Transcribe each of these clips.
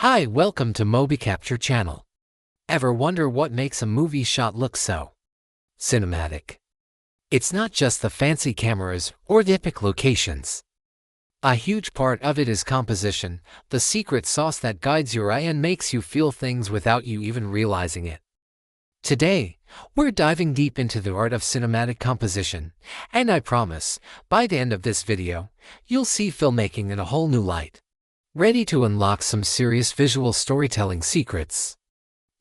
Hi, welcome to Mobi Capture channel. Ever wonder what makes a movie shot look so cinematic? It's not just the fancy cameras or the epic locations. A huge part of it is composition, the secret sauce that guides your eye and makes you feel things without you even realizing it. Today, we're diving deep into the art of cinematic composition, and I promise, by the end of this video, you'll see filmmaking in a whole new light. Ready to unlock some serious visual storytelling secrets?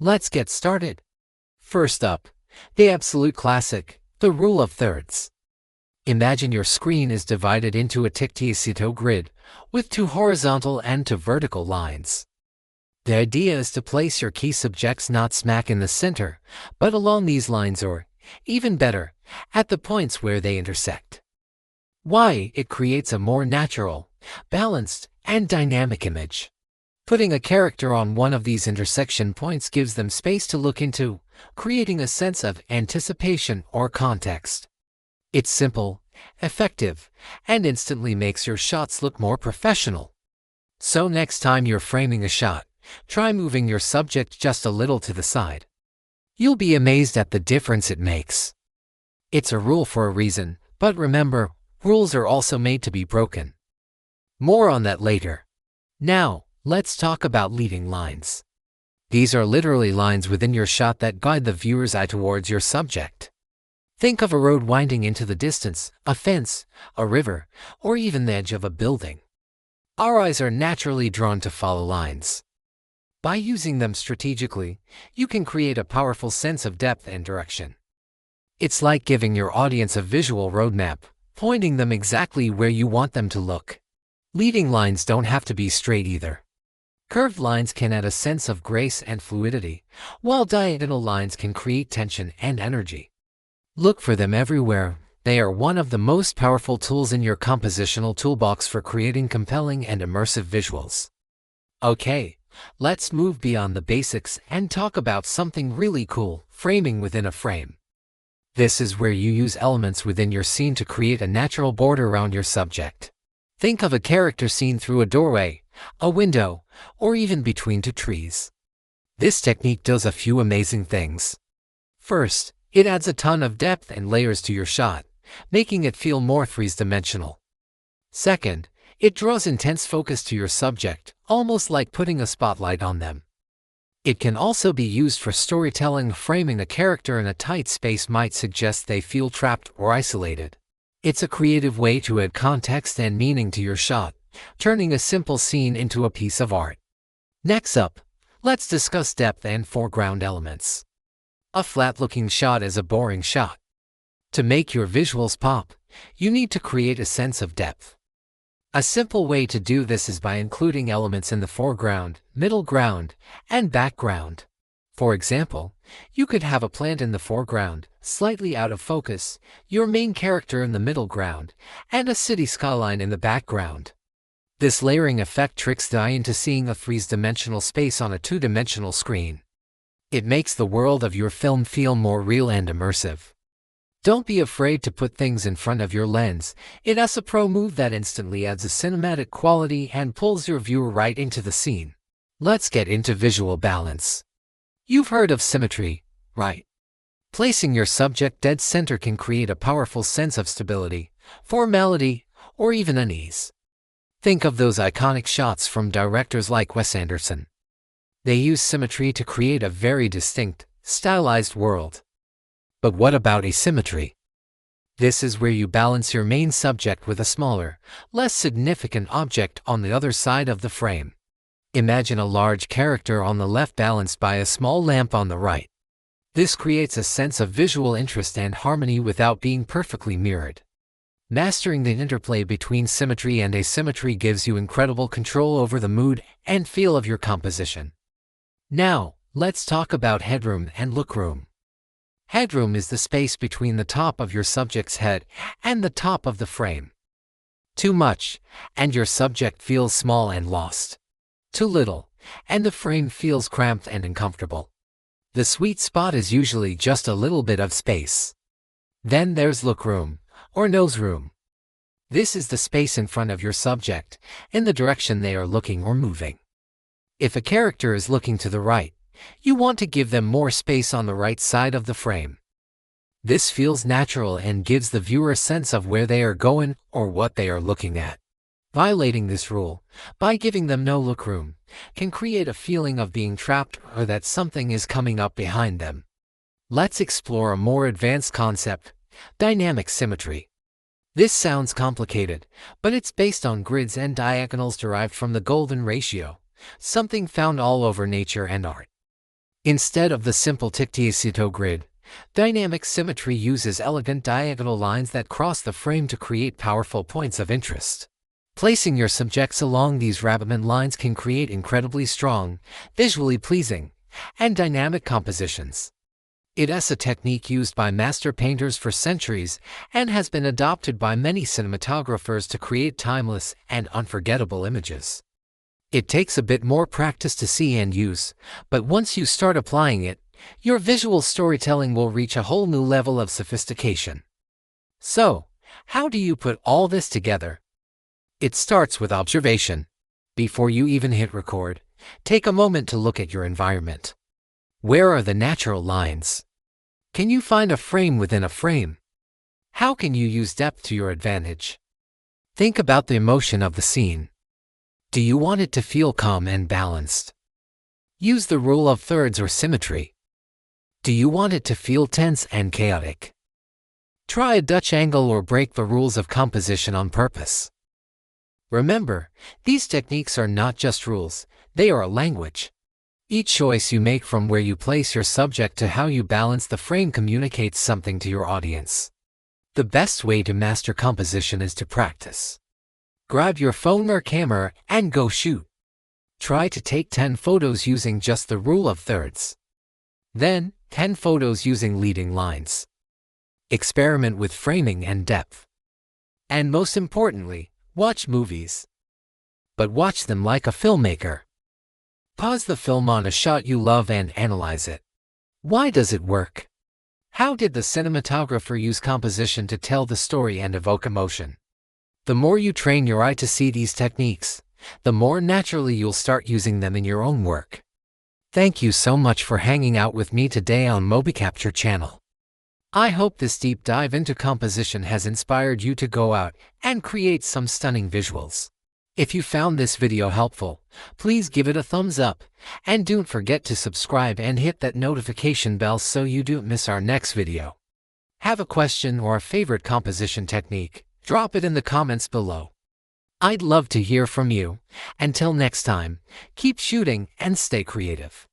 Let's get started. First up, the absolute classic, the rule of thirds. Imagine your screen is divided into a tic-tac-toe grid, with two horizontal and two vertical lines. The idea is to place your key subjects not smack in the center, but along these lines or, even better, at the points where they intersect. Why? It creates a more natural, balanced, and dynamic image. Putting a character on one of these intersection points gives them space to look into, creating a sense of anticipation or context. It's simple, effective, and instantly makes your shots look more professional. So next time you're framing a shot, try moving your subject just a little to the side. You'll be amazed at the difference it makes. It's a rule for a reason, but remember, rules are also made to be broken. More on that later. Now, let's talk about leading lines. These are literally lines within your shot that guide the viewer's eye towards your subject. Think of a road winding into the distance, a fence, a river, or even the edge of a building. Our eyes are naturally drawn to follow lines. By using them strategically, you can create a powerful sense of depth and direction. It's like giving your audience a visual roadmap, pointing them exactly where you want them to look. Leading lines don't have to be straight either. Curved lines can add a sense of grace and fluidity, while diagonal lines can create tension and energy. Look for them everywhere. They are one of the most powerful tools in your compositional toolbox for creating compelling and immersive visuals. Okay, let's move beyond the basics and talk about something really cool, framing within a frame. This is where you use elements within your scene to create a natural border around your subject. Think of a character seen through a doorway, a window, or even between two trees. This technique does a few amazing things. First, it adds a ton of depth and layers to your shot, making it feel more three-dimensional. Second, it draws intense focus to your subject, almost like putting a spotlight on them. It can also be used for storytelling. Framing a character in a tight space might suggest they feel trapped or isolated. It's a creative way to add context and meaning to your shot, turning a simple scene into a piece of art. Next up, let's discuss depth and foreground elements. A flat-looking shot is a boring shot. To make your visuals pop, you need to create a sense of depth. A simple way to do this is by including elements in the foreground, middle ground, and background. For example, you could have a plant in the foreground, slightly out of focus, your main character in the middle ground, and a city skyline in the background. This layering effect tricks the eye into seeing a three-dimensional space on a two-dimensional screen. It makes the world of your film feel more real and immersive. Don't be afraid to put things in front of your lens. It's a pro move that instantly adds a cinematic quality and pulls your viewer right into the scene. Let's get into visual balance. You've heard of symmetry, right? Placing your subject dead center can create a powerful sense of stability, formality, or even unease. Think of those iconic shots from directors like Wes Anderson. They use symmetry to create a very distinct, stylized world. But what about asymmetry? This is where you balance your main subject with a smaller, less significant object on the other side of the frame. Imagine a large character on the left balanced by a small lamp on the right. This creates a sense of visual interest and harmony without being perfectly mirrored. Mastering the interplay between symmetry and asymmetry gives you incredible control over the mood and feel of your composition. Now, let's talk about headroom and look room. Headroom is the space between the top of your subject's head and the top of the frame. Too much, and your subject feels small and lost. Too little, and the frame feels cramped and uncomfortable. The sweet spot is usually just a little bit of space. Then there's look room, or nose room. This is the space in front of your subject, in the direction they are looking or moving. If a character is looking to the right, you want to give them more space on the right side of the frame. This feels natural and gives the viewer a sense of where they are going or what they are looking at. Violating this rule, by giving them no look room, can create a feeling of being trapped or that something is coming up behind them. Let's explore a more advanced concept, dynamic symmetry. This sounds complicated, but it's based on grids and diagonals derived from the golden ratio, something found all over nature and art. Instead of the simple tic-tac-toe grid, dynamic symmetry uses elegant diagonal lines that cross the frame to create powerful points of interest. Placing your subjects along these rabbit lines can create incredibly strong, visually pleasing, and dynamic compositions. It is a technique used by master painters for centuries and has been adopted by many cinematographers to create timeless and unforgettable images. It takes a bit more practice to see and use, but once you start applying it, your visual storytelling will reach a whole new level of sophistication. So, how do you put all this together? It starts with observation. Before you even hit record, take a moment to look at your environment. Where are the natural lines? Can you find a frame within a frame? How can you use depth to your advantage? Think about the emotion of the scene. Do you want it to feel calm and balanced? Use the rule of thirds or symmetry. Do you want it to feel tense and chaotic? Try a Dutch angle or break the rules of composition on purpose. Remember, these techniques are not just rules, they are a language. Each choice you make, from where you place your subject to how you balance the frame, communicates something to your audience. The best way to master composition is to practice. Grab your phone or camera and go shoot. Try to take 10 photos using just the rule of thirds. Then, 10 photos using leading lines. Experiment with framing and depth. And most importantly, watch movies. But watch them like a filmmaker. Pause the film on a shot you love and analyze it. Why does it work? How did the cinematographer use composition to tell the story and evoke emotion? The more you train your eye to see these techniques, the more naturally you'll start using them in your own work. Thank you so much for hanging out with me today on MobiCapture channel. I hope this deep dive into composition has inspired you to go out and create some stunning visuals. If you found this video helpful, please give it a thumbs up, and don't forget to subscribe and hit that notification bell so you don't miss our next video. Have a question or a favorite composition technique? Drop it in the comments below. I'd love to hear from you. Until next time, keep shooting and stay creative.